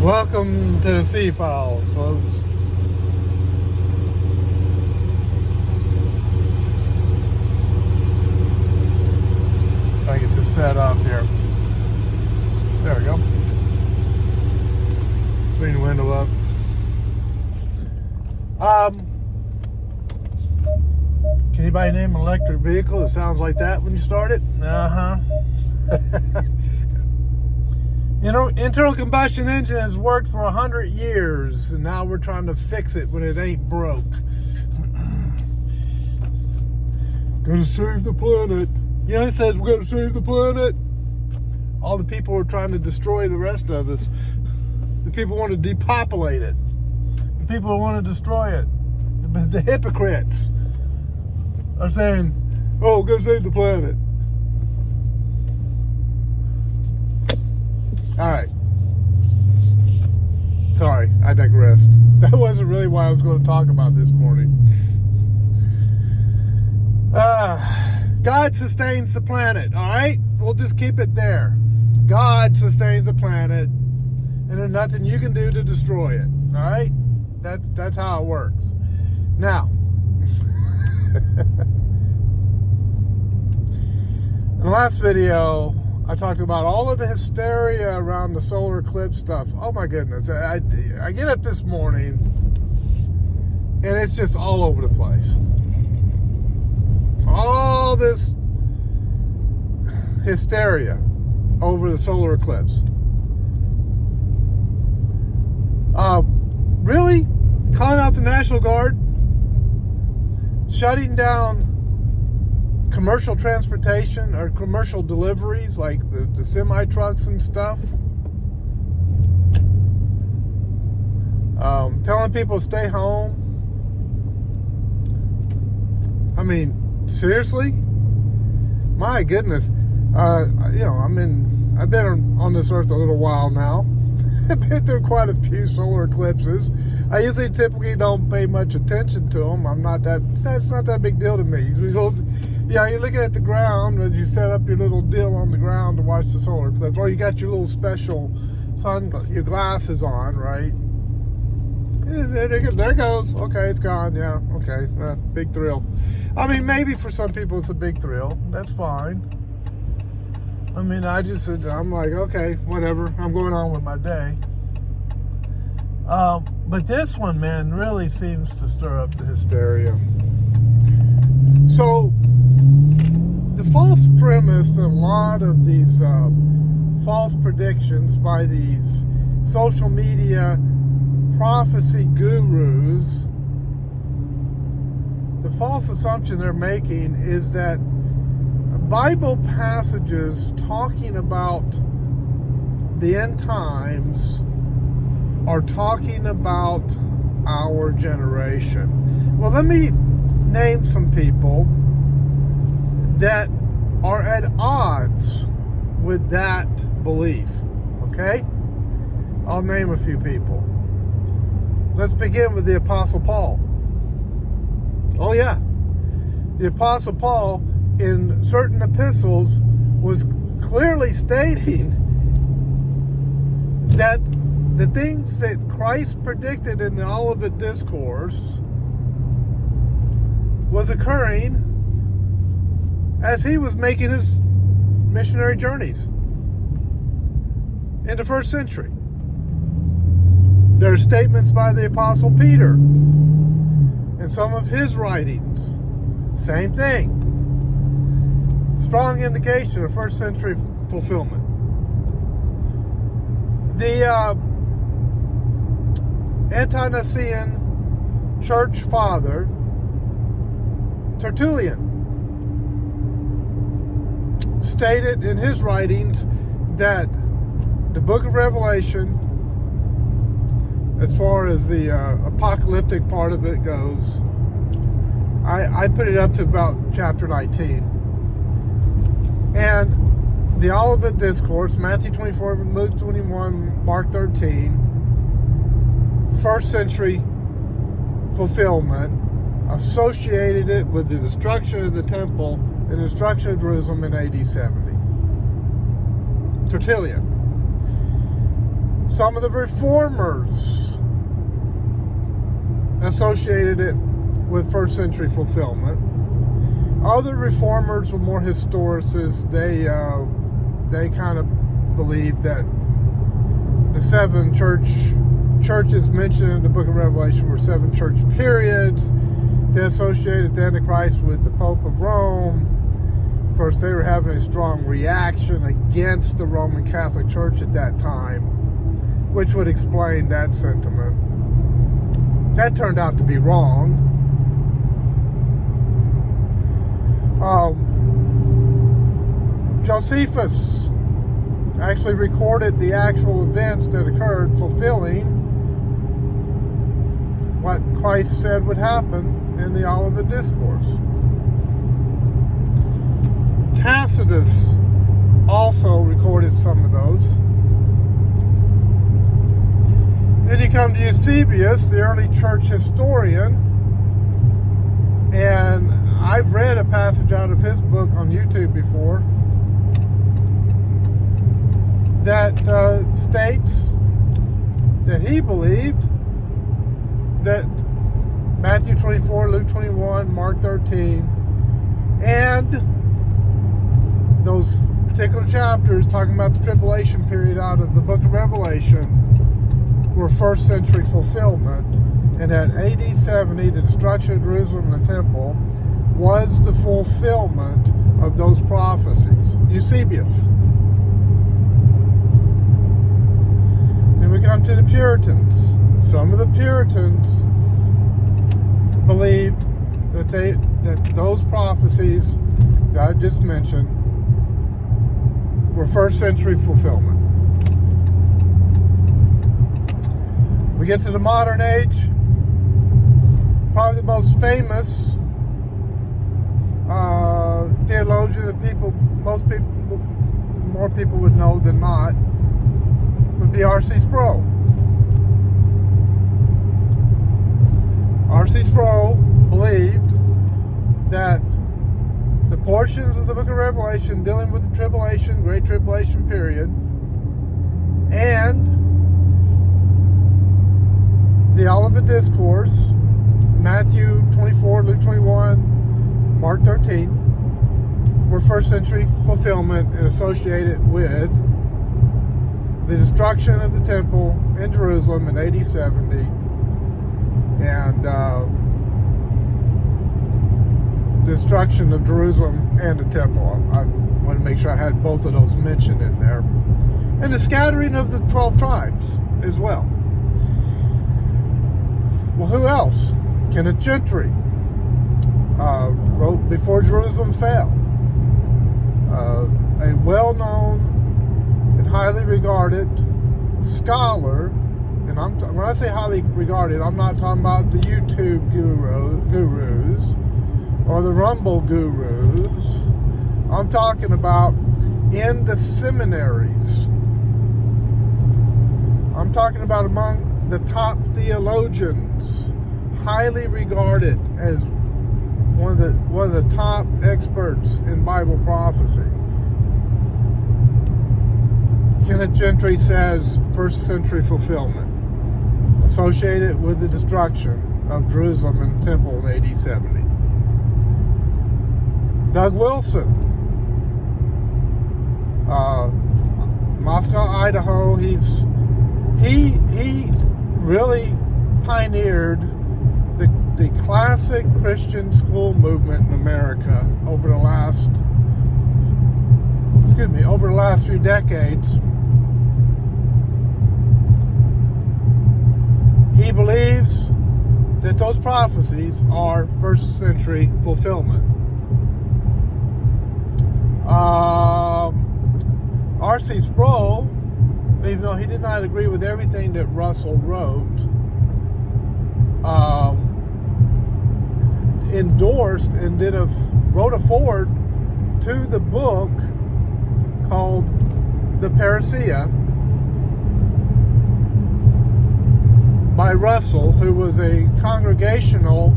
Welcome to the C Files, folks. If I get this set up here. There we go. Bring the window up. Can anybody name an electric vehicle that sounds like that when you start it? Internal combustion engine has worked for 100 years, and now we're trying to fix it when it ain't broke. Gonna save the planet. You know, it says we're gonna save the planet. All the people are trying to destroy the rest of us. The people want to depopulate it. The people want to destroy it. The hypocrites are saying, oh, we're gonna save the planet. Alright. Sorry, I digressed. That wasn't really what I was going to talk about this morning. God sustains the planet, alright? We'll just keep it there. God sustains the planet, and there's nothing you can do to destroy it, alright? That's how it works. Now, in the last video, I talked about all of the hysteria around the solar eclipse stuff. Oh my goodness. I get up this morning and it's just all over the place. All this hysteria over the solar eclipse. Really? Calling out the National Guard? Shutting down commercial transportation or commercial deliveries like the semi trucks and stuff. Telling people to stay home. I mean, seriously? My goodness. I've been on this earth a little while now. I've been through quite a few solar eclipses. I usually typically don't pay much attention to them. That's not that big deal to me. Yeah, you're looking at the ground as you set up your little deal on the ground to watch the solar eclipse. Or you got your little special your glasses on, right? There it goes. Okay, it's gone. Yeah, okay. Big thrill. I mean, maybe for some people it's a big thrill. That's fine. I mean, I'm like, okay, whatever. I'm going on with my day. But this one, man, really seems to stir up the hysteria. So, the false premise that a lot of these false predictions by these social media prophecy gurus, the false assumption they're making is that Bible passages talking about the end times are talking about our generation. Well, let me name some people that are at odds with that belief, okay? I'll name a few people. Let's begin with the Apostle Paul. Oh yeah, the Apostle Paul in certain epistles was clearly stating that the things that Christ predicted in the Olivet Discourse was occurring as he was making his missionary journeys in the first century. There are statements by the Apostle Peter in some of his writings. Same thing. Strong indication of first century fulfillment. The ante-Nicene church father Tertullian stated in his writings that the book of Revelation, as far as the apocalyptic part of it goes, I put it up to about chapter 19. And the Olivet Discourse, Matthew 24, Luke 21, Mark 13, first century fulfillment, associated it with the destruction of the temple and the destruction of Jerusalem in AD 70. Tertullian. Some of the reformers associated it with first century fulfillment. Other reformers were more historicists. They kind of believed that the seven churches mentioned in the book of Revelation were seven church periods. They associated the Antichrist with the Pope of Rome. Of course, they were having a strong reaction against the Roman Catholic Church at that time, which would explain that sentiment. That turned out to be wrong. Josephus actually recorded the actual events that occurred, fulfilling what Christ said would happen in the Olivet Discourse. Tacitus also recorded some of those. Then you come to Eusebius, the early church historian, and I've read a passage out of his book on YouTube before that states that he believed that Matthew 24, Luke 21, Mark 13, and those particular chapters talking about the tribulation period out of the book of Revelation were first century fulfillment, and at AD 70, the destruction of Jerusalem and the temple was the fulfillment of those prophecies. Eusebius. Then we come to the Puritans. Some of the Puritans believed that those prophecies that I just mentioned were first century fulfillment. We get to the modern age. Probably the most famous theologian that more people would know than not, would be R.C. Sproul. R.C. Sproul believed that the portions of the book of Revelation dealing with the tribulation, great tribulation period, and the Olivet Discourse, Matthew 24, Luke 21, Mark 13, were first century fulfillment and associated with the destruction of the temple in Jerusalem in AD 70 and destruction of Jerusalem and the temple. I want to make sure I had both of those mentioned in there. And the scattering of the 12 tribes as well. Well, who else? Kenneth Gentry wrote Before Jerusalem Fell. A well-known and highly regarded scholar, and when I say highly regarded, I'm not talking about the YouTube gurus or the Rumble gurus. I'm talking about in the seminaries. I'm talking about among the top theologians, highly regarded as one of the top experts in Bible prophecy. Kenneth Gentry says first century fulfillment associated with the destruction of Jerusalem and the temple in AD 70. Doug Wilson, Moscow, Idaho. He really pioneered the classic Christian school movement in America over the last few decades. He believes that those prophecies are first century fulfillment. R.C. Sproul, even though he did not agree with everything that Russell wrote, endorsed and wrote a foreword to the book called The Parousia by Russell, who was a congregational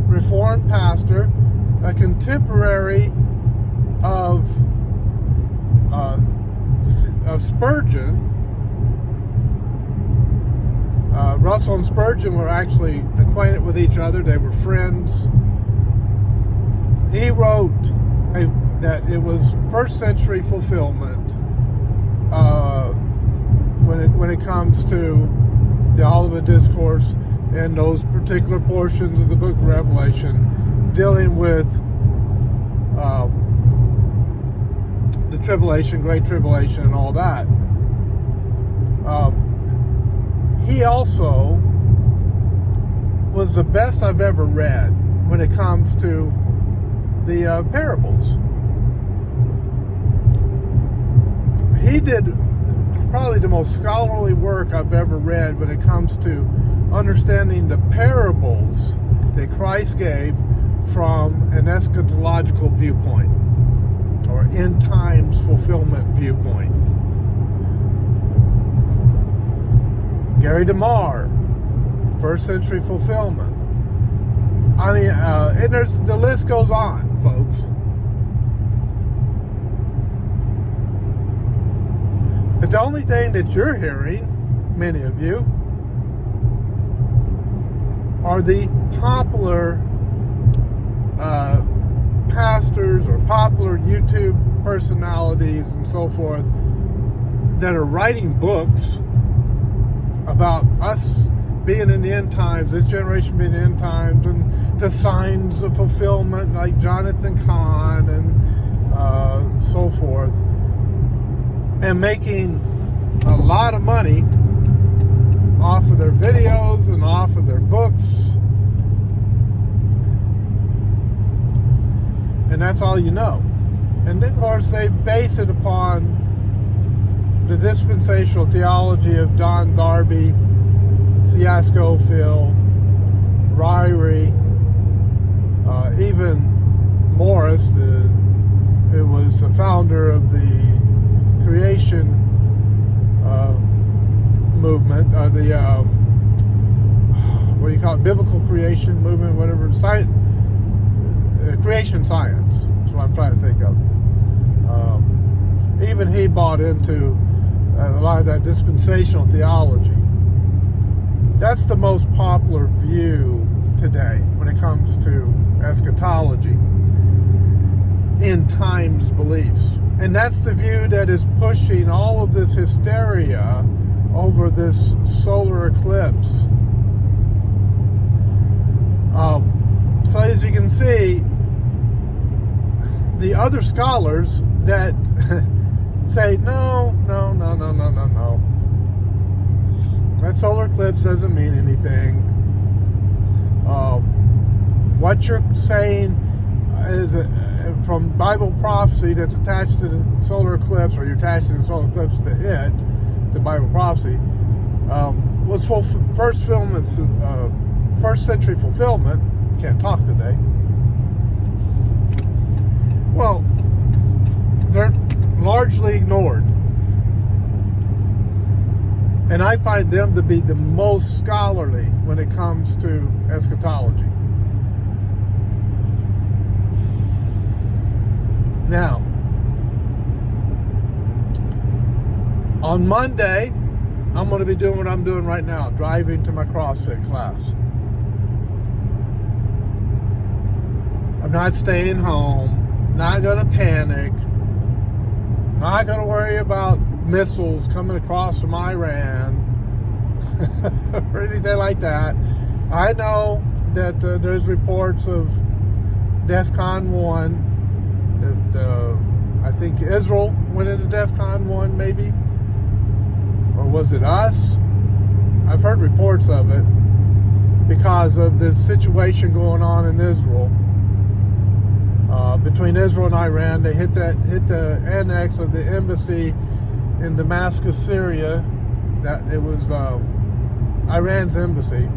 Reformed pastor, a contemporary of Spurgeon, Russell and Spurgeon were actually acquainted with each other. They were friends. He wrote that it was first century fulfillment when it comes to the Olivet Discourse and those particular portions of the book of Revelation dealing with the tribulation, great tribulation, and all that. He also was the best I've ever read when it comes to the parables. He did probably the most scholarly work I've ever read when it comes to understanding the parables that Christ gave from an eschatological viewpoint or end times fulfillment viewpoint. Gary DeMar, first century fulfillment. I mean, and the list goes on, folks. But the only thing that you're hearing, many of you, are the popular pastors or popular YouTube personalities and so forth that are writing books about us being in the end times, this generation being in the end times, and the signs of fulfillment like Jonathan Cahn and so forth, and making a lot of money off of their videos and off of their books. And that's all you know. And then, of course, they base it upon the dispensational theology of Don Darby, C.I. Scofield, Ryrie, even Morris, who was the founder of the creation movement, what do you call it, biblical creation movement, whatever, creation science, that's what I'm trying to think of. Even he bought into a lot of that dispensational theology. That's the most popular view today when it comes to eschatology, end times beliefs. And that's the view that is pushing all of this hysteria over this solar eclipse. So as you can see, the other scholars that say, no. That solar eclipse doesn't mean anything. What you're saying is from Bible prophecy that's attached to the solar eclipse, or you're attaching the solar eclipse to it, the Bible prophecy, was first century fulfillment. Can't talk today. Well, they're largely ignored. And I find them to be the most scholarly when it comes to eschatology. Now, on Monday, I'm going to be doing what I'm doing right now, driving to my CrossFit class. I'm not staying home, not going to panic, not going to worry about missiles coming across from Iran or anything like that. I know that there's reports of DEFCON 1, that I think Israel went into DEFCON 1 maybe, or was it us? I've heard reports of it because of this situation going on in Israel. Between Israel and Iran, they hit the annex of the embassy in Damascus, Syria. That it was Iran's embassy.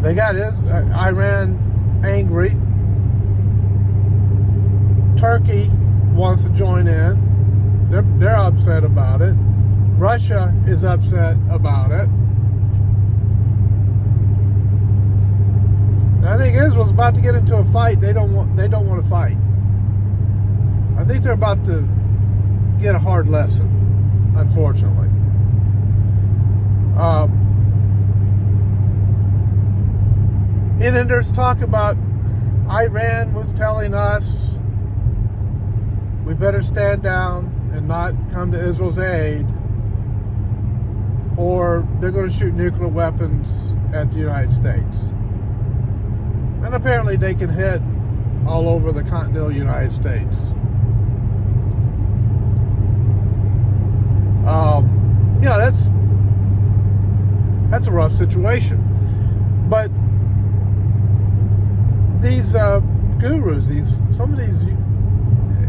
They got Iran angry. Turkey wants to join in. They're upset about it. Russia is upset about it. I think Israel's about to get into a fight. They don't want to fight. I think they're about to get a hard lesson, unfortunately. And then there's talk about Iran was telling us we better stand down and not come to Israel's aid, or they're going to shoot nuclear weapons at the United States. And apparently they can hit all over the continental United States. Yeah, that's a rough situation. But these gurus, some of these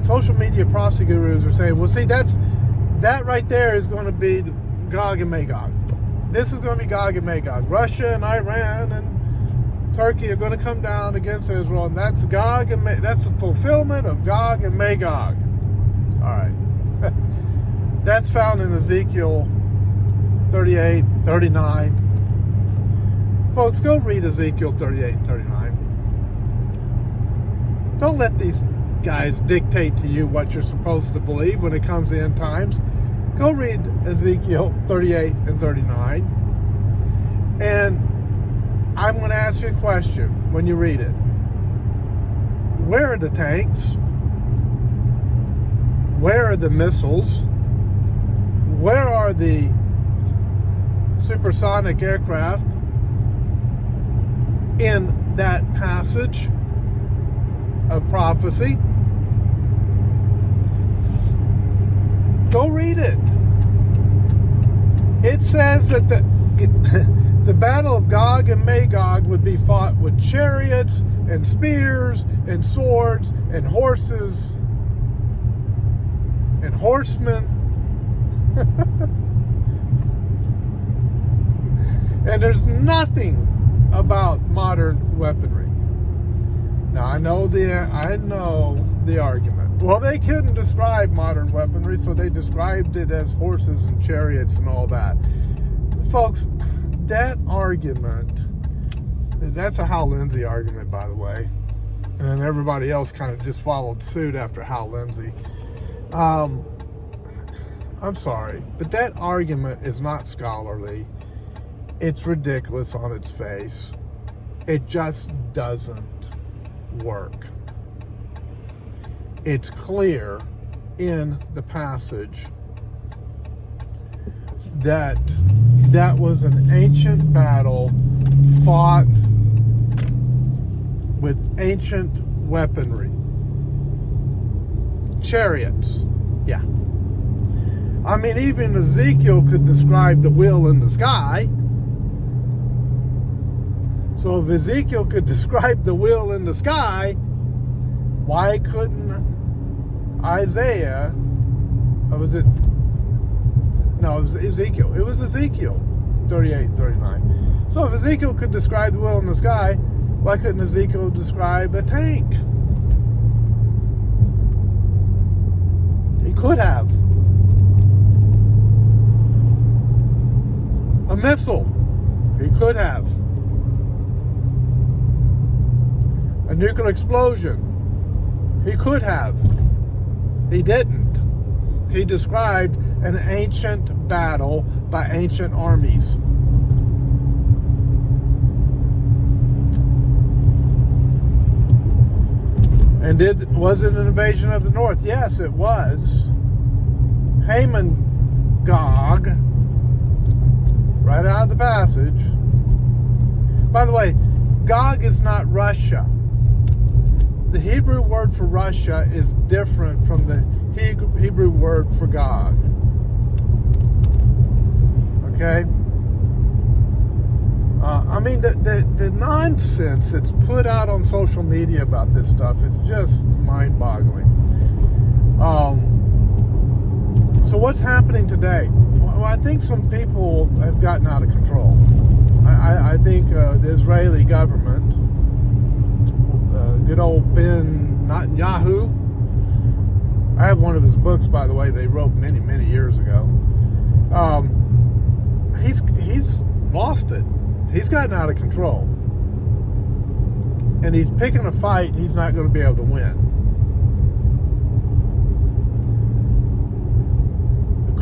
social media prophecy gurus are saying, well, see, that right there is going to be the Gog and Magog. This is going to be Gog and Magog. Russia and Iran and Turkey are going to come down against Israel, and that's Gog and that's the fulfillment of Gog and Magog. All right. That's found in Ezekiel 38, 39. Folks, go read Ezekiel 38 and 39. Don't let these guys dictate to you what you're supposed to believe when it comes to end times. Go read Ezekiel 38 and 39. And I'm going to ask you a question when you read it. Where are the tanks? Where are the missiles? Where are the supersonic aircraft in that passage of prophecy? Go read it. It says that the battle of Gog and Magog would be fought with chariots and spears and swords and horses and horsemen. And there's nothing about modern weaponry. Now I know the argument. Well, they couldn't describe modern weaponry, so they described it as horses and chariots and all that. Folks, that argument, that's a Hal Lindsey argument, by the way. And then everybody else kind of just followed suit after Hal Lindsey. I'm sorry, but that argument is not scholarly. It's ridiculous on its face. It just doesn't work. It's clear in the passage that was an ancient battle fought with ancient weaponry. Chariots, yeah. I mean, even Ezekiel could describe the wheel in the sky. So if Ezekiel could describe the wheel in the sky, why couldn't Isaiah, or was it? No, it was Ezekiel. It was Ezekiel 38, 39. So if Ezekiel could describe the wheel in the sky, why couldn't Ezekiel describe a tank? He could have. A missile. He could have. A nuclear explosion. He could have. He didn't. He described an ancient battle by ancient armies. And was it an invasion of the north? Yes, it was. Haman Gog, right out of the passage. By the way, Gog is not Russia. The Hebrew word for Russia is different from the Hebrew word for Gog. Okay? I mean, the nonsense that's put out on social media about this stuff is just mind-boggling. So what's happening today? Well, I think some people have gotten out of control. I think the Israeli government, good old Ben Netanyahu, I have one of his books, by the way, they wrote many, many years ago. He's lost it. He's gotten out of control. And he's picking a fight he's not going to be able to win.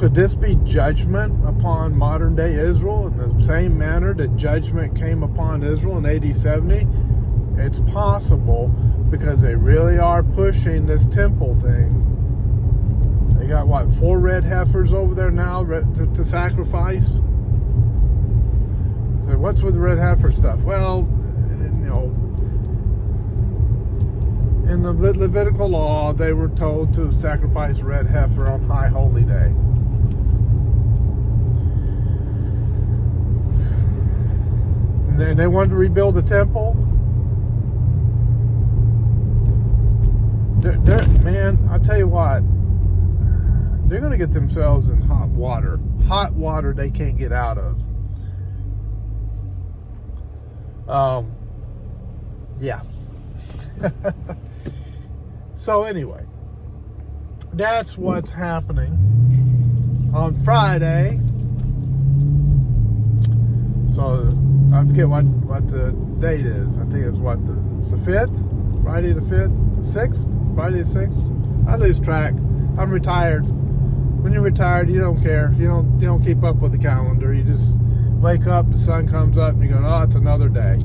Could this be judgment upon modern day Israel in the same manner that judgment came upon Israel in AD 70? It's possible, because they really are pushing this temple thing. They got, what, 4 red heifers over there now to sacrifice? So what's with the red heifer stuff? Well, you know, in the Levitical law, they were told to sacrifice a red heifer on High Holy Day. And then they wanted to rebuild the temple. Man, I'll tell you what, they're going to get themselves in hot water. Hot water they can't get out of. Yeah. So anyway, that's what's happening on Friday. So I forget what the date is. I think it's it's the 5th? Friday the 5th? 6th? Friday the 6th? I lose track. I'm retired. When you're retired, you don't care. You don't keep up with the calendar. You just wake up, the sun comes up, and you go, oh, it's another day.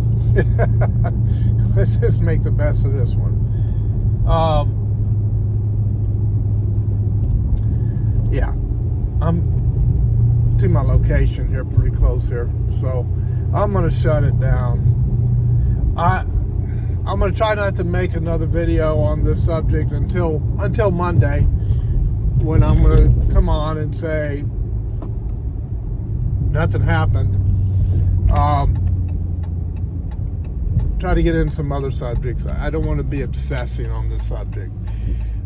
Let's just make the best of this one. Yeah. I'm to my location here, pretty close here. So I'm going to shut it down. I'm going to try not to make another video on this subject until Monday, when I'm going to come on and say nothing happened. Try to get into some other subjects. I don't want to be obsessing on this subject.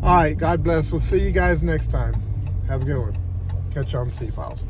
All right, God bless. We'll see you guys next time. Have a good one. Catch you on the C-Files.